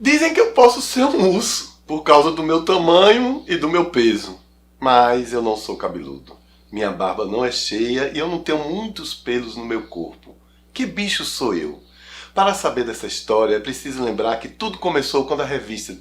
Dizem que eu posso ser um urso por causa do meu tamanho e do meu peso. Mas eu não sou cabeludo. Minha barba não é cheia e eu não tenho muitos pelos no meu corpo. Que bicho sou eu? Para saber dessa história, é preciso lembrar que tudo começou quando a revista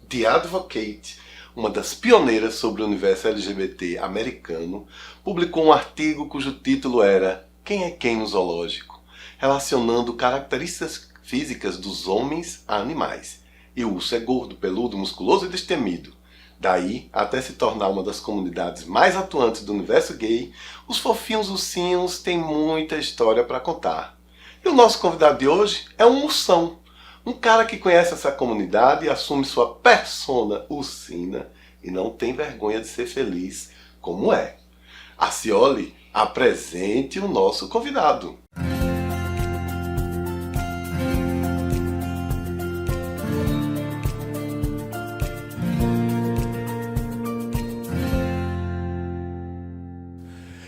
The Advocate, uma das pioneiras sobre o universo LGBT americano, publicou um artigo cujo título era Quem é quem no zoológico?, relacionando características físicas dos homens a animais. E o urso é gordo, peludo, musculoso e destemido. Daí, até se tornar uma das comunidades mais atuantes do universo gay, os fofinhos ursinhos têm muita história para contar. E o nosso convidado de hoje é um ursão. Um cara que conhece essa comunidade e assume sua persona ursina e não tem vergonha de ser feliz como é. Acioli, apresente o nosso convidado.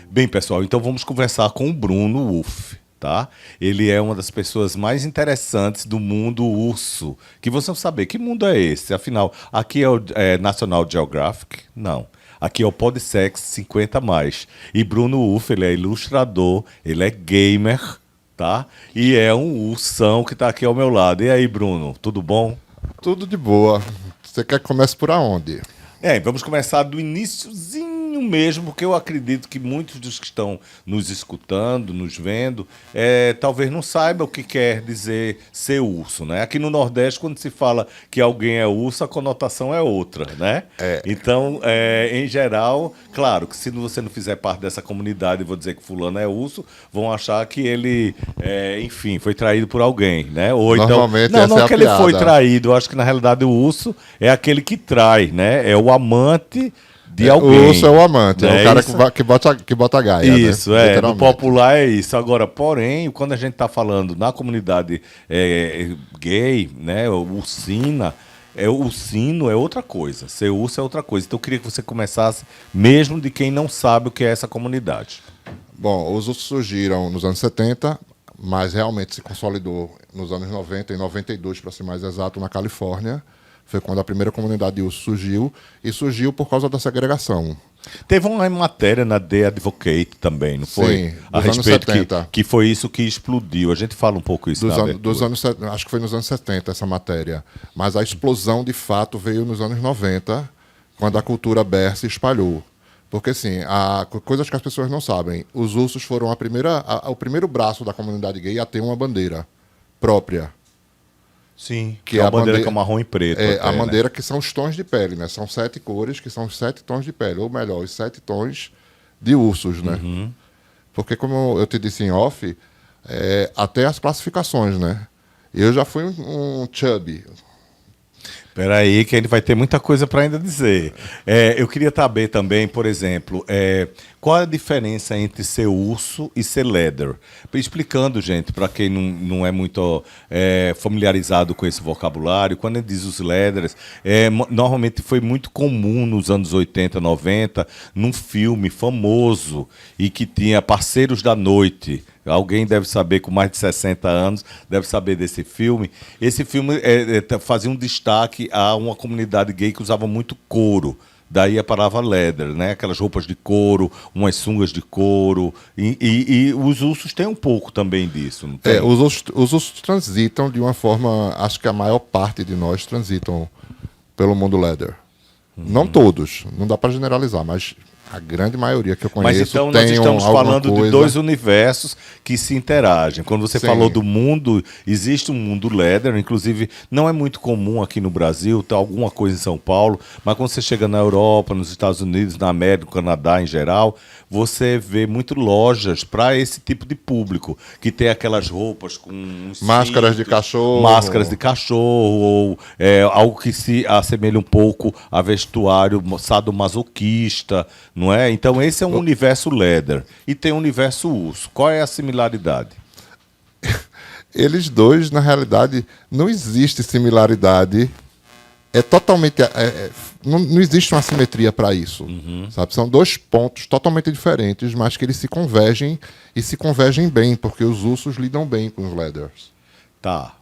Bem, pessoal, então vamos conversar com o Bruno Wolff, tá? Ele é uma das pessoas mais interessantes do mundo urso. Que vocês vão saber, que mundo é esse? Afinal, aqui é o National Geographic? Não. Aqui é o Podsex 50+. E Bruno Wolff, ele é ilustrador, ele é gamer, tá? E é um ursão que tá aqui ao meu lado. E aí, Bruno, tudo bom? Tudo de boa. Você quer que comece por aonde? Vamos começar do iniciozinho mesmo, porque eu acredito que muitos dos que estão nos escutando, nos vendo, talvez não saibam o que quer dizer ser urso, né? Aqui no Nordeste, quando se fala que alguém é urso, a conotação é outra, né? Então, em geral, claro, que se você não fizer parte dessa comunidade e vou dizer que fulano é urso, vão achar que ele, enfim, foi traído por alguém, né? Ou normalmente então, não é que a ele piada. foi traído, eu acho que na realidade o urso é aquele que trai, né? É o amante de alguém. O urso é o amante, né? é o cara que bota a gaia. Isso, né? no popular é isso. Agora, porém, quando a gente está falando na comunidade gay, né, ursina, ursino é outra coisa, ser urso é outra coisa. Então eu queria que você começasse, mesmo de quem não sabe o que é essa comunidade. Bom, os ursos surgiram nos anos 70, mas realmente se consolidou nos anos 90, em 92, para ser mais exato, na Califórnia. Foi quando a primeira comunidade de urso surgiu, e surgiu por causa da segregação. Teve uma matéria na The Advocate também, não foi? Sim, a dos respeito anos 70. Que foi isso que explodiu. A gente fala um pouco isso Acho que foi nos anos 70 essa matéria. Mas a explosão, de fato, veio nos anos 90, quando a cultura bear se espalhou. Porque, assim, coisas que as pessoas não sabem. Os ursos foram o primeiro braço da comunidade gay a ter uma bandeira própria. Sim, que é a bandeira que é marrom e preto. A bandeira, né? Que são os tons de pele, né? São 7 cores, que são os 7 tons de pele. Ou melhor, os 7 tons de ursos, né? Uhum. Porque, como eu te disse em off, até as classificações, né? Eu já fui um chubby. Espera aí, que a gente vai ter muita coisa para ainda dizer. Eu queria saber também, por exemplo, qual é a diferença entre ser urso e ser leather? Explicando, gente, para quem não é muito familiarizado com esse vocabulário, quando ele diz os leathers, normalmente foi muito comum nos anos 80, 90, num filme famoso e que tinha Parceiros da Noite. Alguém deve saber, com mais de 60 anos, deve saber desse filme. Esse filme fazia um destaque a uma comunidade gay que usava muito couro. Daí a palavra leather, né? Aquelas roupas de couro, umas sungas de couro. E os ursos têm um pouco também disso, não tem? Os ursos transitam de uma forma... Acho que a maior parte de nós transitam pelo mundo leather. Uhum. Não todos, não dá para generalizar, mas... A grande maioria que eu conheço. Mas então nós estamos falando de dois universos que se interagem. Quando você falou do mundo, existe um mundo leather, inclusive não é muito comum aqui no Brasil, tem alguma coisa em São Paulo, mas quando você chega na Europa, nos Estados Unidos, na América, no Canadá em geral, você vê muito lojas para esse tipo de público, que tem aquelas roupas com máscaras de cachorro. Máscaras de cachorro, ou algo que se assemelha um pouco a vestuário sadomasoquista, não é? Então esse é um universo leather e tem um universo urso. Qual é a similaridade? Eles dois, na realidade, não existe similaridade. É totalmente... não existe uma simetria para isso. Uhum. Sabe? São dois pontos totalmente diferentes, mas que eles se convergem e se convergem bem, porque os ursos lidam bem com os leathers. Tá.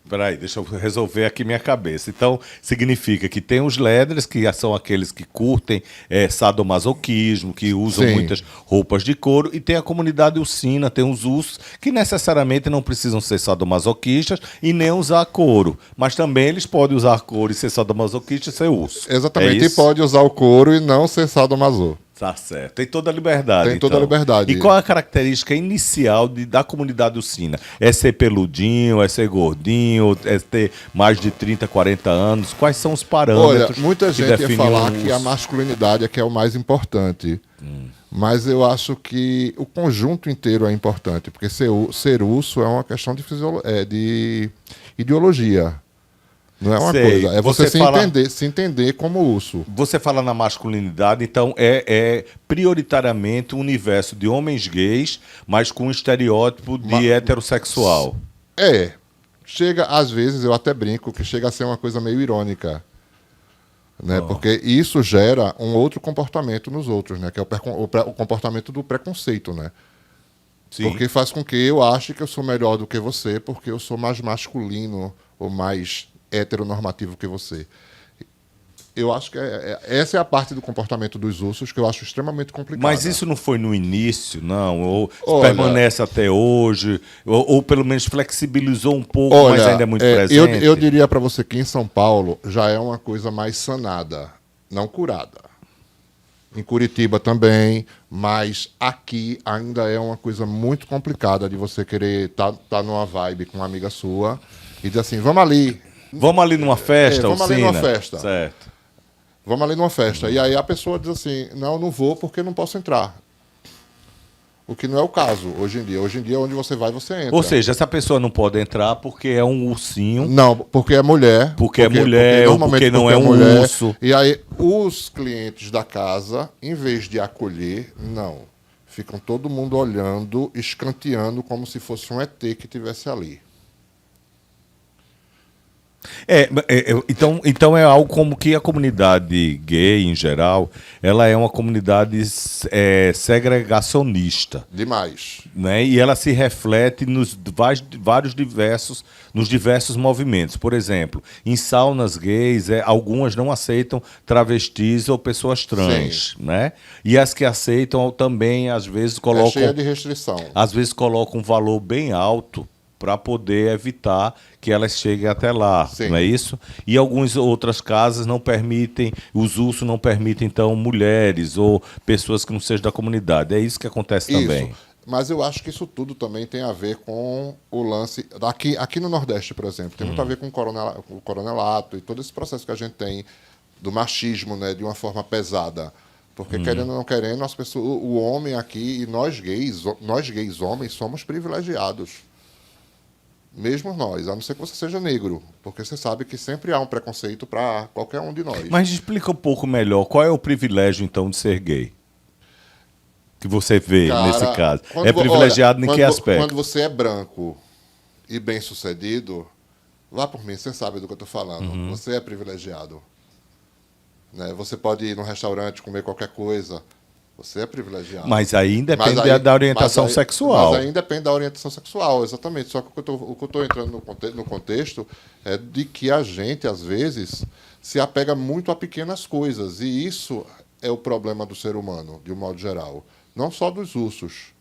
Peraí, deixa eu resolver aqui minha cabeça. Então, significa que tem os leathers, que são aqueles que curtem sadomasoquismo, que usam Sim. muitas roupas de couro, e tem a comunidade ursina, tem os ursos, que necessariamente não precisam ser sadomasoquistas e nem usar couro. Mas também eles podem usar couro e ser sadomasoquista e ser urso. Exatamente, É e isso? pode usar o couro e não ser sadomaso. Tá certo. Tem toda a liberdade. Tem toda a liberdade. E qual é a característica inicial da comunidade ursina? É ser peludinho, é ser gordinho, é ter mais de 30, 40 anos? Quais são os Olha, parâmetros muita que gente ia definem falar um que a urso? masculinidade é que é o mais importante. Mas eu acho que o conjunto inteiro é importante, porque ser urso é uma questão de ideologia. Não é uma Sei. coisa. É você, Você fala- se entender como urso. Você fala na masculinidade, então é prioritariamente um universo de homens gays, mas com um estereótipo de heterossexual. Chega, às vezes, eu até brinco que chega a ser uma coisa meio irônica. Né? Porque isso gera um outro comportamento nos outros, né? Que é o comportamento do preconceito, né? Sim. Porque faz com que eu ache que eu sou melhor do que você, porque eu sou mais masculino ou mais heteronormativo que você. Eu acho que essa é a parte do comportamento dos ursos que eu acho extremamente complicada. Mas isso não foi no início, não? Ou Olha, permanece até hoje? Ou pelo menos flexibilizou um pouco, Olha, mas ainda é muito presente? eu diria para você que em São Paulo já é uma coisa mais sanada, não curada. Em Curitiba também, mas aqui ainda é uma coisa muito complicada de você querer tá numa vibe com uma amiga sua e dizer assim, vamos ali numa festa, vamos ali Ursina? numa festa. Certo. vamos ali numa festa. E aí a pessoa diz assim, não vou porque não posso entrar. O que não é o caso hoje em dia. Hoje em dia, onde você vai, você entra. Ou seja, essa pessoa não pode entrar porque é um ursinho. Não, porque é mulher. Porque é mulher, ou porque não é um urso. E aí, os clientes da casa, em vez de acolher, não. Ficam todo mundo olhando, escanteando, como se fosse um ET que estivesse ali. Então é algo como que a comunidade gay, em geral, ela é uma comunidade segregacionista. Demais. Né? E ela se reflete nos nos diversos movimentos. Por exemplo, em saunas gays, algumas não aceitam travestis ou pessoas trans, né? E as que aceitam também, às vezes, É cheia de restrição. às vezes colocam um valor bem alto para poder evitar que elas cheguem até lá, Sim. não é isso? E algumas outras casas não permitem, os ursos não permitem, então, mulheres ou pessoas que não sejam da comunidade. É isso que acontece também. Mas eu acho que isso tudo também tem a ver com o lance... Aqui no Nordeste, por exemplo, tem muito a ver com o coronelato e todo esse processo que a gente tem do machismo, né, de uma forma pesada. Porque, querendo ou não querendo, as pessoas, o homem aqui e nós gays homens, somos privilegiados. Mesmo nós, a não ser que você seja negro. Porque você sabe que sempre há um preconceito para qualquer um de nós. Mas explica um pouco melhor, qual é o privilégio, então, de ser gay? Que você vê Cara, nesse caso. quando É privilegiado em que aspecto? Quando você é branco e bem-sucedido, vá por mim, você sabe do que eu estou falando. Você é privilegiado. Né? Você pode ir num restaurante comer qualquer coisa. Você é privilegiado. Mas aí depende da orientação sexual. Mas aí depende da orientação sexual, exatamente. Só que o que eu estou entrando no contexto é de que a gente, às vezes, se apega muito a pequenas coisas. E isso é o problema do ser humano, de um modo geral. Não só dos ursos.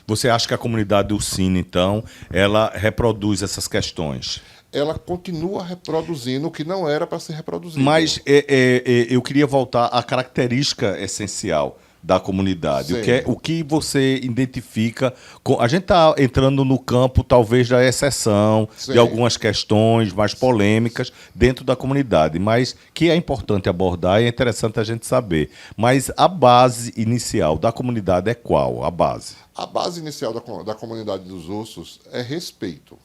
Você acha que a comunidade ursina, então, ela reproduz essas questões? Ela continua reproduzindo o que não era para ser reproduzido. Mas eu queria voltar à característica essencial da comunidade. Sim. O que você identifica... A gente está entrando no campo, talvez, da exceção, Sim. de algumas questões mais polêmicas dentro da comunidade, mas que é importante abordar e é interessante a gente saber. Mas a base inicial da comunidade é qual? A base? A base inicial da comunidade dos ursos é respeito.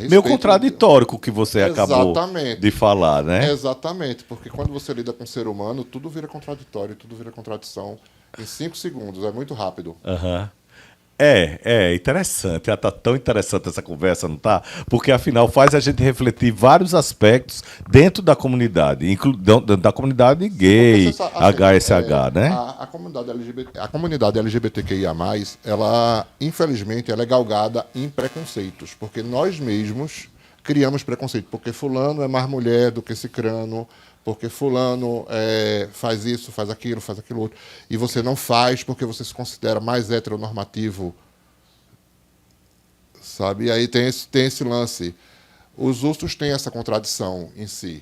Meio contraditório com o que você acabou Exatamente. de falar, né? Exatamente, porque quando você lida com o ser humano, tudo vira contraditório, tudo vira contradição em 5 segundos, é muito rápido. Aham. Interessante. Já tá tão interessante essa conversa, não tá? Porque afinal faz a gente refletir vários aspectos dentro da comunidade, da comunidade gay, Porque assim, HSH, né? A comunidade LGBTQIA+, ela, infelizmente, ela é galgada em preconceitos, porque nós mesmos criamos preconceito, porque fulano é mais mulher do que cicrano, porque fulano faz isso, faz aquilo outro, e você não faz porque você se considera mais heteronormativo, sabe? E aí tem esse lance. Os ursos têm essa contradição em si.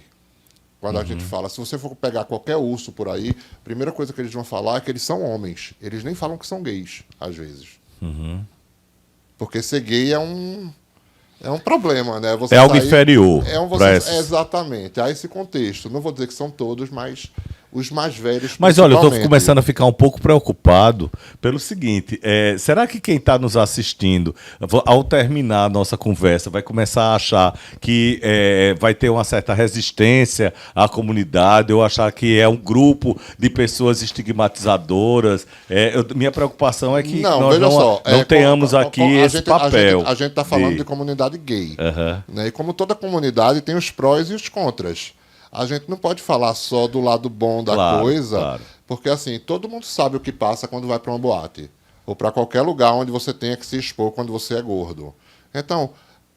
Quando a gente fala, se você for pegar qualquer urso por aí, a primeira coisa que eles vão falar é que eles são homens. Eles nem falam que são gays, às vezes. Porque ser gay é um problema, né? Você É algo sair, inferior. Exatamente. Há esse contexto. Não vou dizer que são todos, mas os mais velhos. Mas olha, eu estou começando a ficar um pouco preocupado pelo seguinte: será que quem está nos assistindo, ao terminar a nossa conversa, vai começar a achar que vai ter uma certa resistência à comunidade, ou achar que é um grupo de pessoas estigmatizadoras? Minha preocupação é que nós não tenhamos aqui esse papel. A gente está falando de comunidade gay. Né? E como toda comunidade, tem os prós e os contras. A gente não pode falar só do lado bom da coisa, porque assim, todo mundo sabe o que passa quando vai para uma boate, ou para qualquer lugar onde você tenha que se expor quando você é gordo. Então,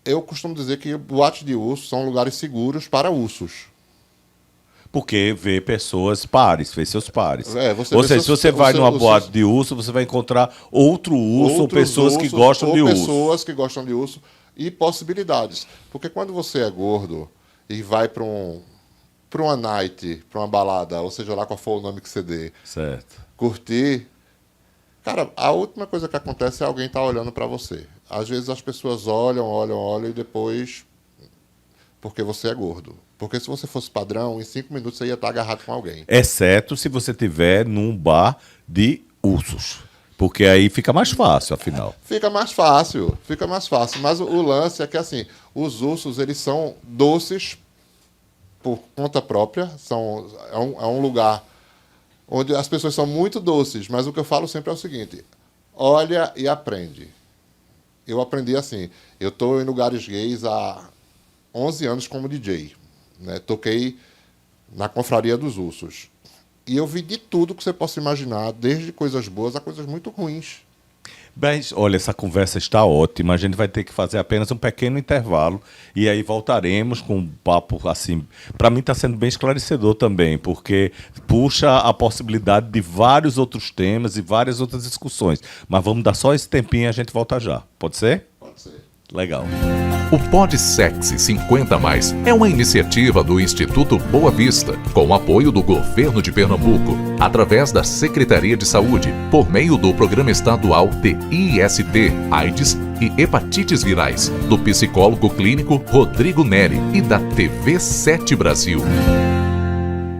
eu costumo dizer que boates de urso são lugares seguros para ursos. Porque vê pessoas pares, vê seus pares. Ou seja, se você vai numa boate de urso, você vai encontrar outro urso ou pessoas que gostam de urso. Pessoas que gostam de urso e possibilidades. Porque quando você é gordo e vai para uma night, para uma balada, ou seja lá qual for o nome que você dê, certo, curtir, cara, a última coisa que acontece é alguém estar olhando para você. Às vezes as pessoas olham e depois, porque você é gordo. Porque se você fosse padrão, em 5 minutos você ia estar agarrado com alguém. Exceto se você estiver num bar de ursos. Porque aí fica mais fácil, afinal. Fica mais fácil. Mas o lance é que, assim, os ursos, eles são doces por conta própria. É um lugar onde as pessoas são muito doces. Mas o que eu falo sempre é o seguinte: olha e aprende. Eu aprendi assim. Eu estou em lugares gays há 11 anos como DJ. Né? Toquei na Confraria dos Ursos. E eu vi de tudo que você possa imaginar, desde coisas boas a coisas muito ruins. Mas, olha, essa conversa está ótima. A gente vai ter que fazer apenas um pequeno intervalo e aí voltaremos com um papo assim. Para mim está sendo bem esclarecedor também, porque puxa a possibilidade de vários outros temas e várias outras discussões. Mas vamos dar só esse tempinho e a gente volta já. Pode ser? Pode ser. Legal. O Pod Sexy 50+ é uma iniciativa do Instituto Boa Vista, com o apoio do Governo de Pernambuco, através da Secretaria de Saúde, por meio do Programa Estadual de IST, AIDS e Hepatites Virais, do psicólogo clínico Rodrigo Neri e da TV 7 Brasil.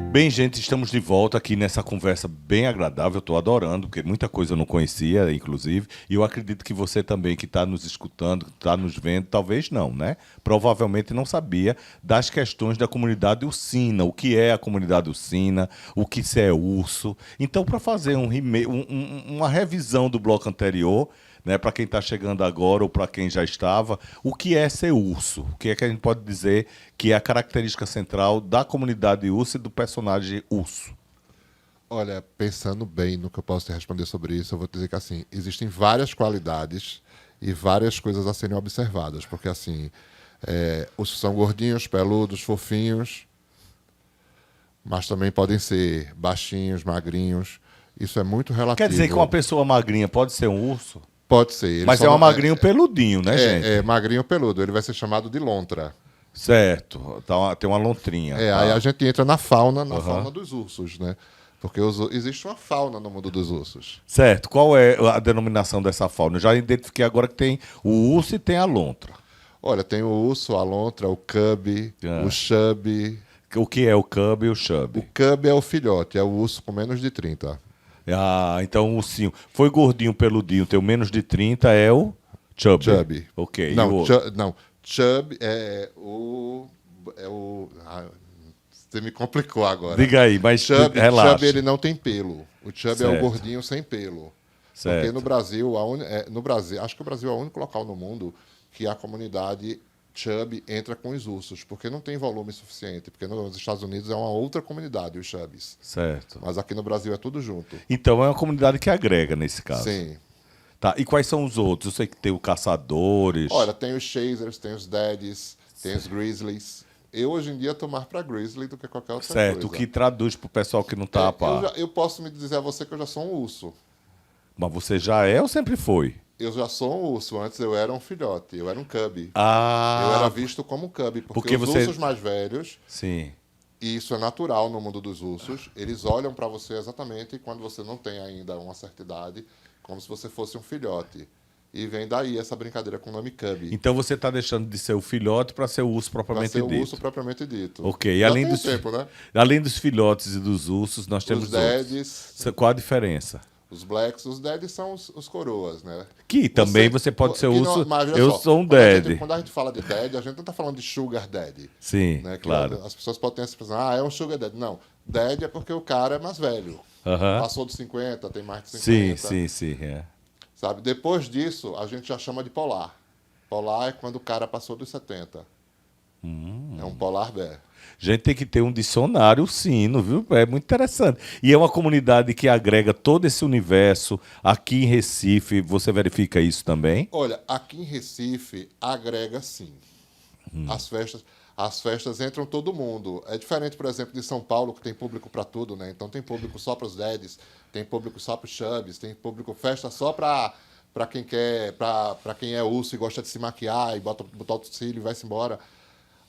Bem, gente, estamos de volta aqui nessa conversa bem agradável. Estou adorando, porque muita coisa eu não conhecia, inclusive. E eu acredito que você também, que está nos escutando, que está nos vendo, talvez não, né? Provavelmente não sabia das questões da comunidade ursina. O que é a comunidade ursina, o que é urso. Então, para fazer uma revisão do bloco anterior, né, para quem está chegando agora ou para quem já estava, o que é ser urso? O que é que a gente pode dizer que é a característica central da comunidade urso e do personagem urso? Olha, pensando bem no que eu posso te responder sobre isso, eu vou dizer que assim, existem várias qualidades e várias coisas a serem observadas, porque assim, ursos são gordinhos, peludos, fofinhos, mas também podem ser baixinhos, magrinhos. Isso é muito relativo. Quer dizer que uma pessoa magrinha pode ser um urso? Pode ser. Mas é um magrinho peludinho, né, gente? É magrinho peludo. Ele vai ser chamado de lontra. Certo. Tem uma lontrinha. Aí a gente entra na fauna dos ursos, né? Porque existe uma fauna no mundo dos ursos. Certo. Qual é a denominação dessa fauna? Eu já identifiquei agora que tem o urso e tem a lontra. Olha, tem o urso, a lontra, o cub, o chub. O que é o cub e o chub? O cub é o filhote, é o urso com menos de 30. Ah, então o ursinho. Foi gordinho, peludinho, tem o menos de 30, é o chub. Chub. Ok. Não, chub é o... você me complicou agora. Diga aí, mas Chub, relaxa. Chub ele não tem pelo. O chub é o gordinho sem pelo. Certo. Porque no Brasil, no Brasil, acho que o Brasil é o único local no mundo que a comunidade Chub entra com os ursos, porque não tem volume suficiente, porque nos Estados Unidos é uma outra comunidade, os Chubs. Certo. Mas aqui no Brasil é tudo junto. Então é uma comunidade que agrega nesse caso. Sim. Tá. E quais são os outros? Eu sei que tem o Caçadores. Olha, tem os Chasers, tem os Daddies, tem os Grizzlies. Eu, hoje em dia, tô mais pra Grizzly do que qualquer outra certo, coisa. o que traduz pro pessoal que não tá a par. Eu posso me dizer a você que eu já sou um urso. Mas você já é ou sempre foi? Eu já sou um urso. Antes eu era um filhote, eu era um cub. Ah. Eu era visto como um cub, porque os ursos mais velhos, Sim. e isso é natural no mundo dos ursos, eles olham pra você exatamente quando você não tem ainda uma certa idade, como se você fosse um filhote. E vem daí essa brincadeira com o nome cub. Então você está deixando de ser o filhote para ser o urso Pra propriamente ser o dito. urso propriamente dito. Ok, e Já além tem dos, tempo, né? além dos filhotes e dos ursos, nós temos Os outros. Daddies, Qual a diferença? os Blacks, os Daddies são os coroas, né? Que também você pode ser que urso. mas olha Eu só, sou um quando a gente- daddy. Quando a gente fala de Daddy, a gente não está falando de Sugar Daddy. Sim, Né? Que claro. As pessoas podem ter essa expressão, é um Sugar Daddy. Não, Daddy é porque o cara é mais velho. Aham. Passou dos 50, tem mais de Sim, 50. sim. É. Sabe? Depois disso, a gente já chama de polar. Polar é quando o cara passou dos 70. É um polar bear. A gente tem que ter um dicionário sino, viu? É muito interessante. E é uma comunidade que agrega todo esse universo. Aqui em Recife, você verifica isso também? Olha, aqui em Recife, agrega sim. As festas entram todo mundo. É diferente, por exemplo, de São Paulo, que tem público para tudo, né? Então tem público só para os Daddies, tem público só para os Chubs, tem público festa só para quem quer, para quem é urso e gosta de se maquiar e botar o cílio e vai-se embora.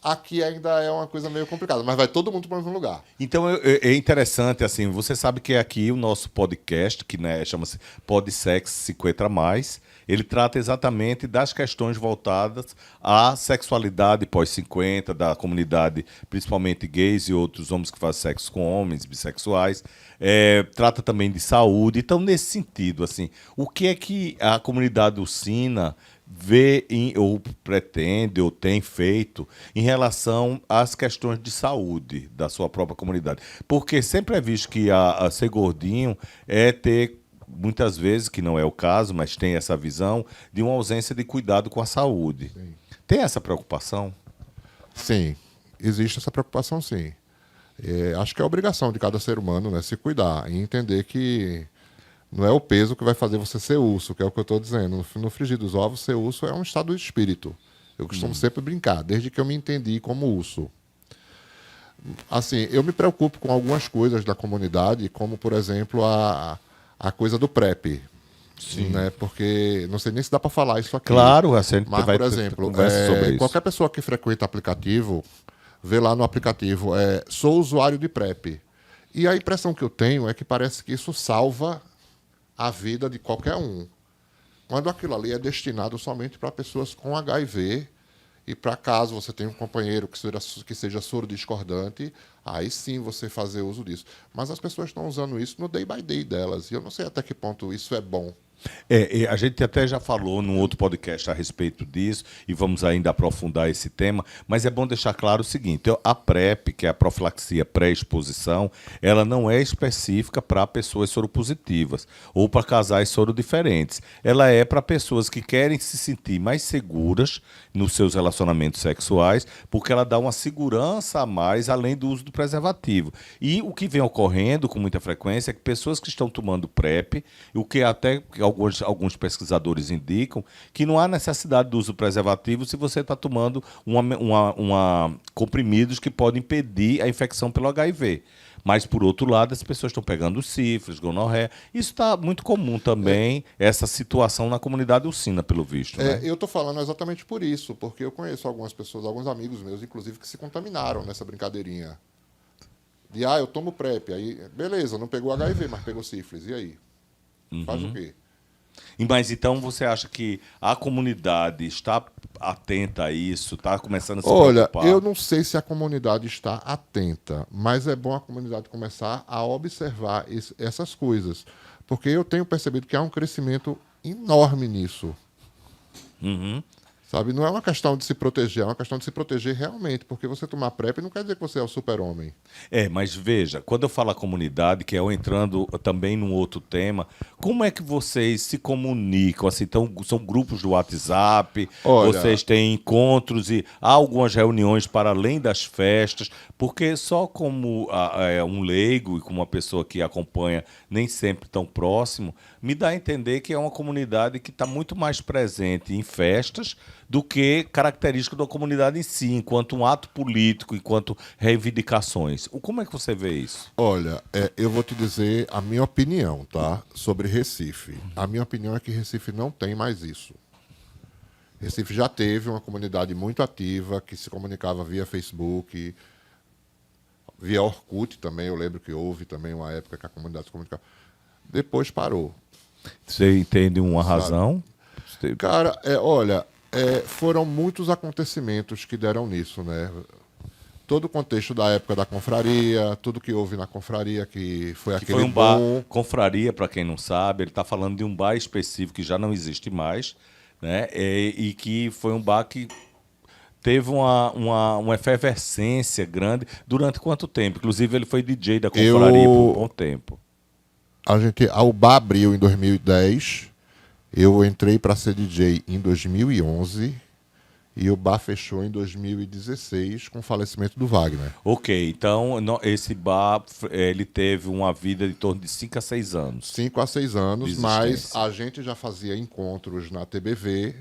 Aqui ainda é uma coisa meio complicada, mas vai todo mundo para o mesmo lugar. Então é interessante, assim, você sabe que aqui o nosso podcast, que né, chama-se Podsex 50 Mais, ele trata exatamente das questões voltadas à sexualidade pós-50, da comunidade, principalmente gays e outros homens que fazem sexo com homens, bissexuais. Trata também de saúde. Então, nesse sentido, assim, o que é que a comunidade ursina vê ou pretende ou tem feito em relação às questões de saúde da sua própria comunidade? Porque sempre é visto que a ser gordinho é ter, muitas vezes, que não é o caso, mas tem essa visão de uma ausência de cuidado com a saúde. Sim. Tem essa preocupação? Sim, existe essa preocupação, sim. Acho que é obrigação de cada ser humano, né, se cuidar e entender que não é o peso que vai fazer você ser urso, que é o que eu estou dizendo. No frigir dos ovos, ser urso é um estado de espírito. Eu costumo sempre brincar, desde que eu me entendi como urso. Assim, eu me preocupo com algumas coisas da comunidade, como, por exemplo, a coisa do PrEP. Sim. Né? Porque não sei nem se dá para falar isso aqui. Claro, a gente mas, vai por exemplo, conversa sobre isso. qualquer pessoa que frequenta aplicativo, vê lá no aplicativo, sou usuário de PrEP. E a impressão que eu tenho é que parece que isso salva a vida de qualquer um. Quando aquilo ali é destinado somente para pessoas com HIV e para caso você tenha um companheiro que seja soro-discordante, aí sim você fazer uso disso. Mas as pessoas estão usando isso no day by day delas, e eu não sei até que ponto isso é bom. A gente até já falou num outro podcast a respeito disso e vamos ainda aprofundar esse tema, mas é bom deixar claro o seguinte: a PrEP, que é a profilaxia pré-exposição, ela não é específica para pessoas soropositivas ou para casais sorodiferentes. Ela é para pessoas que querem se sentir mais seguras nos seus relacionamentos sexuais, porque ela dá uma segurança a mais além do uso do preservativo. E o que vem ocorrendo com muita frequência é que pessoas que estão tomando PrEP, o que até alguns pesquisadores indicam que não há necessidade do uso do preservativo se você está tomando comprimidos que podem impedir a infecção pelo HIV. Mas, por outro lado, as pessoas estão pegando sífilis, gonorreia. Isso está muito comum também, essa situação na comunidade ursina, pelo visto. Né? Eu estou falando exatamente por isso, porque eu conheço algumas pessoas, alguns amigos meus, inclusive, que se contaminaram nessa brincadeirinha. Eu tomo PrEP, aí, beleza, não pegou HIV, mas pegou sífilis, e aí? Faz o quê? Mas então você acha que a comunidade está atenta a isso, está começando a se preocupar? Olha, eu não sei se a comunidade está atenta, mas é bom a comunidade começar a observar essas coisas, porque eu tenho percebido que há um crescimento enorme nisso. Uhum. Sabe? Não é uma questão de se proteger, é uma questão de se proteger realmente, porque você tomar PrEP não quer dizer que você é o super-homem. Mas veja, quando eu falo a comunidade, que é eu entrando também num outro tema, como é que vocês se comunicam? Assim, então, são grupos do WhatsApp, Olha, vocês têm encontros e há algumas reuniões para além das festas, porque só como um leigo e como uma pessoa que acompanha nem sempre tão próximo, me dá a entender que é uma comunidade que está muito mais presente em festas do que característica da comunidade em si, enquanto um ato político, enquanto reivindicações. Como é que você vê isso? olha, eu vou te dizer a minha opinião, tá? Sobre Recife. A minha opinião é que Recife não tem mais isso. Recife já teve uma comunidade muito ativa, que se comunicava via Facebook, via Orkut também. Eu lembro que houve também uma época que a comunidade se comunicava. Depois parou. Você entende uma razão? Cara, olha, foram muitos acontecimentos que deram nisso, né? Todo o contexto da época da confraria, tudo que houve na confraria, que foi Que aquele foi um bar, boom. confraria, para quem não sabe, ele está falando de um bar específico que já não existe mais, né? E que foi um bar que teve uma efervescência grande. Durante quanto tempo? Inclusive, ele foi DJ da confraria por um bom tempo. O bar abriu em 2010, eu entrei para ser DJ em 2011 e o bar fechou em 2016 com o falecimento do Wagner. Ok, então esse bar ele teve uma vida de torno de 5 a 6 anos. 5 a 6 anos, De mas existência. a gente já fazia encontros na TBV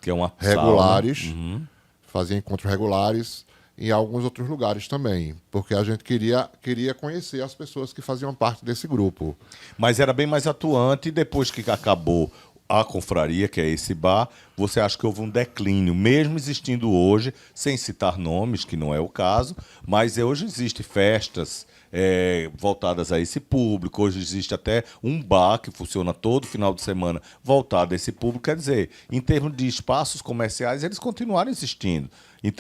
Que é uma regulares, sauna. fazia encontros regulares em alguns outros lugares também, porque a gente queria conhecer as pessoas que faziam parte desse grupo. Mas era bem mais atuante e depois que acabou a confraria, que é esse bar, você acha que houve um declínio, mesmo existindo hoje, sem citar nomes, que não é o caso, mas hoje existem festas voltadas a esse público, hoje existe até um bar que funciona todo final de semana voltado a esse público, quer dizer, em termos de espaços comerciais, eles continuaram existindo.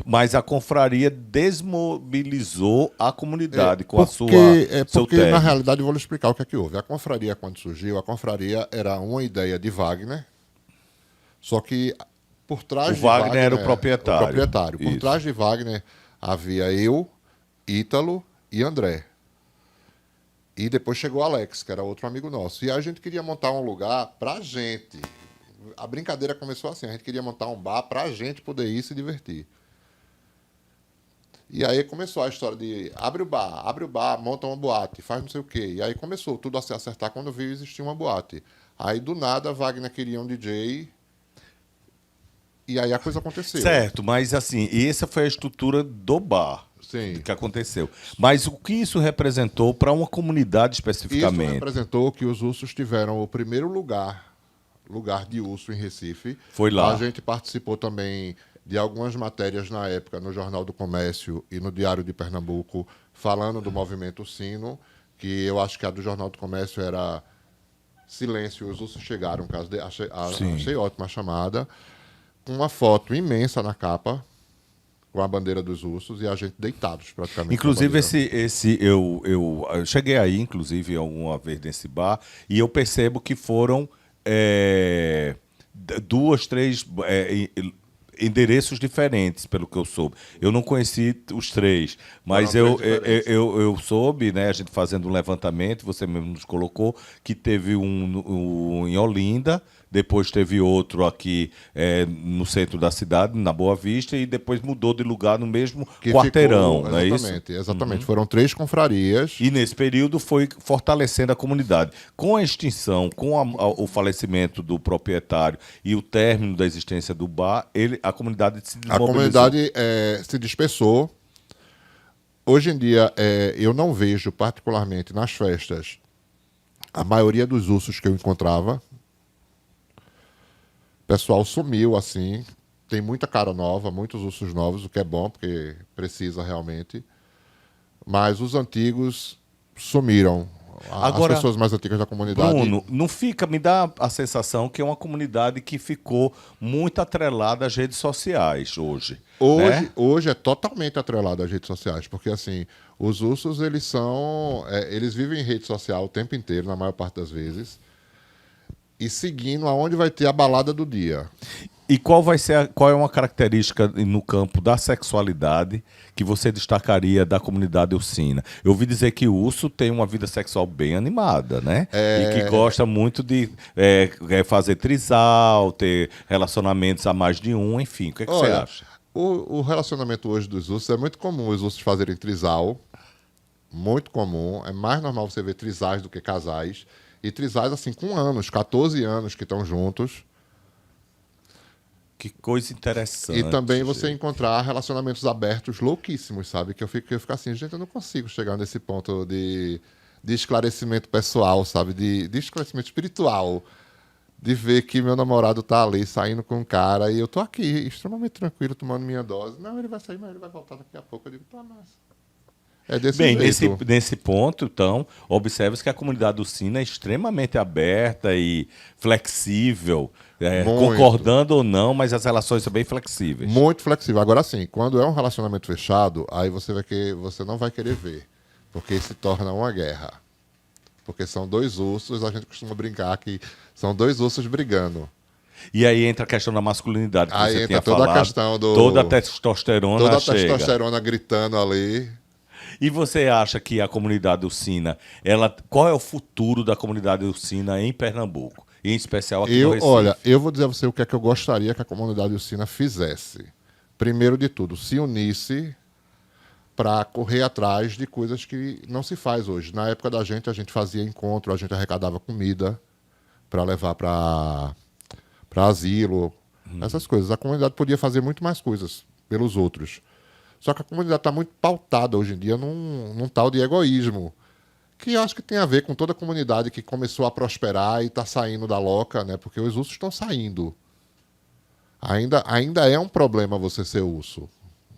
Mas a confraria desmobilizou a comunidade com a sua seu Porque, término. na realidade, eu vou lhe explicar o que é que houve. A confraria, quando surgiu, a confraria era uma ideia de Wagner, só que por trás O de Wagner era o proprietário. Por Isso. trás de Wagner havia eu, Ítalo e André. E depois chegou Alex, que era outro amigo nosso. E a gente queria montar um lugar pra gente. A brincadeira começou assim, a gente queria montar um bar pra gente poder ir se divertir. E aí começou a história de abre o bar, monta uma boate, faz não sei o quê. E aí começou tudo a se acertar quando viu existir uma boate. Aí do nada Wagner queria um DJ e aí a coisa aconteceu. Certo, mas assim, essa foi a estrutura do bar. Sim. Que aconteceu. Mas o que isso representou para uma comunidade Isso especificamente? representou que os ursos tiveram o primeiro lugar de urso em Recife. Foi lá. A gente participou também de algumas matérias na época no Jornal do Comércio e no Diário de Pernambuco, falando do movimento Sino, que eu acho que a do Jornal do Comércio era Silêncio, os ursos chegaram, achei ótima a chamada, com uma foto imensa na capa, com a bandeira dos ursos e a gente deitados praticamente. Inclusive, eu cheguei aí, inclusive, alguma vez nesse bar, e eu percebo que foram 2, 3 endereços diferentes, pelo que eu soube. Eu não conheci os 3, mas eu soube, né, a gente fazendo um levantamento, você mesmo nos colocou, que teve um em Olinda, depois teve outro aqui no centro da cidade, na Boa Vista, e depois mudou de lugar no mesmo quarteirão, não é isso? Exatamente. Foram 3 confrarias. E nesse período foi fortalecendo a comunidade. Com a extinção, com o falecimento do proprietário e o término da existência do bar, a comunidade se desmobilizou. A comunidade se dispersou. Hoje em dia, eu não vejo, particularmente nas festas, a maioria dos ursos que eu encontrava. O pessoal sumiu, assim. Tem muita cara nova, muitos ursos novos, o que é bom, porque precisa realmente. Mas os antigos sumiram. Agora, as pessoas mais antigas da comunidade... Bruno, me dá a sensação que é uma comunidade que ficou muito atrelada às redes sociais hoje. Né? Hoje é totalmente atrelado às redes sociais, porque assim, os ursos, eles vivem em rede social o tempo inteiro, na maior parte das vezes, e seguindo aonde vai ter a balada do dia. E qual é uma característica no campo da sexualidade que você destacaria da comunidade ursina? Eu ouvi dizer que o urso tem uma vida sexual bem animada, né? E que gosta muito de fazer trisal, ter relacionamentos a mais de um, enfim. O que você acha? O relacionamento hoje dos ursos é muito comum os ursos fazerem trisal. Muito comum. É mais normal você ver trisais do que casais. E trisais, assim, com anos, 14 anos que estão juntos. Que coisa interessante. E também você encontrar relacionamentos abertos louquíssimos, sabe? Que eu fico assim, gente, eu não consigo chegar nesse ponto de esclarecimento pessoal, sabe? De esclarecimento espiritual. De ver que meu namorado tá ali saindo com um cara e eu tô aqui, extremamente tranquilo, tomando minha dose. Não, ele vai sair, mas ele vai voltar daqui a pouco. Eu digo, tá, mas... É desse jeito. Nesse ponto, então, observe que a comunidade ursina é extremamente aberta e flexível, concordando ou não, mas as relações são bem flexíveis. Muito flexível. Agora sim, quando é um relacionamento fechado, aí você não vai querer ver, porque se torna uma guerra. Porque são dois ursos, a gente costuma brincar que são dois ursos brigando. E aí entra a questão da masculinidade que aí você entra tinha toda falado. A questão toda a testosterona toda a chega. testosterona gritando ali. E você acha que a comunidade ursina, qual é o futuro da comunidade ursina em Pernambuco? E em especial aqui no Recife? Olha, eu vou dizer a você o que é que eu gostaria que a comunidade ursina fizesse. Primeiro de tudo, se unisse para correr atrás de coisas que não se faz hoje. Na época da gente, a gente fazia encontro, a gente arrecadava comida para levar para asilo, essas coisas. A comunidade podia fazer muito mais coisas pelos outros. Só que a comunidade está muito pautada hoje em dia num tal de egoísmo, que eu acho que tem a ver com toda a comunidade que começou a prosperar e está saindo da loca, né? Porque os ursos estão saindo. Ainda é um problema você ser urso.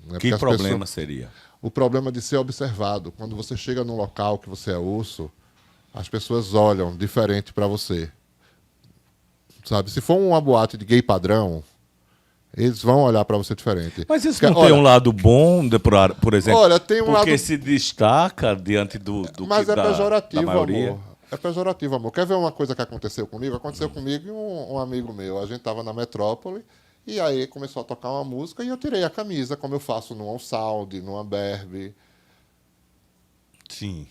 Né? Que problema seria? O problema de ser observado. Quando você chega num local que você é urso, as pessoas olham diferente para você. Sabe? Se for uma boate de gay padrão, eles vão olhar para você diferente. Mas isso não tem um lado bom, por exemplo? Olha, tem um porque lado... se destaca diante do Mas é pejorativo, da maioria. amor. É pejorativo, amor. Quer ver uma coisa que aconteceu comigo? Aconteceu comigo e um amigo meu. A gente estava na metrópole e aí começou a tocar uma música e eu tirei a camisa, como eu faço num Sound, numa Berbe. Sim.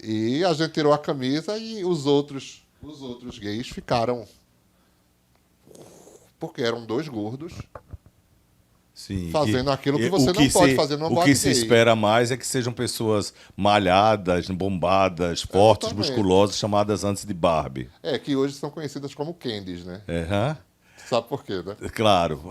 E a gente tirou a camisa e os outros gays ficaram... Porque eram dois gordos. Sim, fazendo aquilo que você não pode fazer numa boate gay. O que se gay. espera mais é que sejam pessoas malhadas, bombadas, fortes, musculosas, chamadas antes de Barbie. Que hoje são conhecidas como candies, né? Sabe por quê, né? Claro.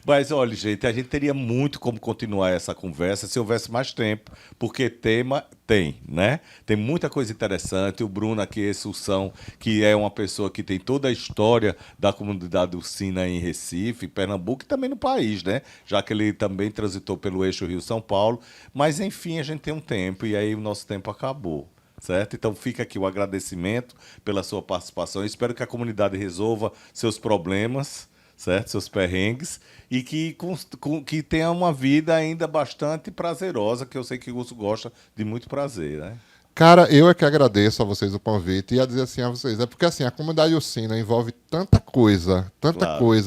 Mas, olha, gente, a gente teria muito como continuar essa conversa se houvesse mais tempo, porque tema tem, né? Tem muita coisa interessante. O Bruno aqui, esse Ursão, que é uma pessoa que tem toda a história da comunidade ursina em Recife, Pernambuco e também no país, né? Já que ele também transitou pelo eixo Rio-São Paulo. Mas, enfim, a gente tem um tempo e aí o nosso tempo acabou. Certo? Então fica aqui o agradecimento pela sua participação. Eu espero que a comunidade resolva seus problemas, certo? Seus perrengues, e que tenha uma vida ainda bastante prazerosa, que eu sei que o Urso gosta de muito prazer, né? Cara, eu é que agradeço a vocês o convite e a dizer assim a vocês. É porque assim, a comunidade ursina envolve tanta coisa,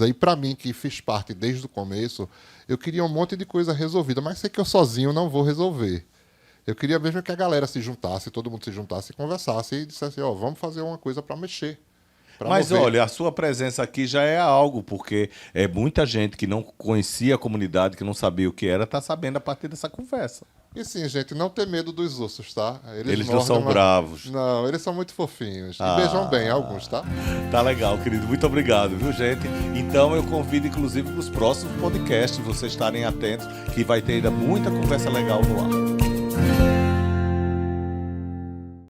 e para mim, que fiz parte desde o começo, eu queria um monte de coisa resolvida, mas sei que eu sozinho não vou resolver. Eu queria mesmo que a galera se juntasse, todo mundo se juntasse e conversasse e dissesse, vamos fazer uma coisa para mexer. Mas mover. Olha, a sua presença aqui já é algo, porque muita gente que não conhecia a comunidade, que não sabia o que era, está sabendo a partir dessa conversa. E sim, gente, não ter medo dos ursos, tá? Eles não são bravos. Não, eles são muito fofinhos. E beijam bem alguns, tá? Tá legal, querido. Muito obrigado, viu, gente? Então eu convido, inclusive, para os próximos podcasts, vocês estarem atentos, que vai ter ainda muita conversa legal no ar.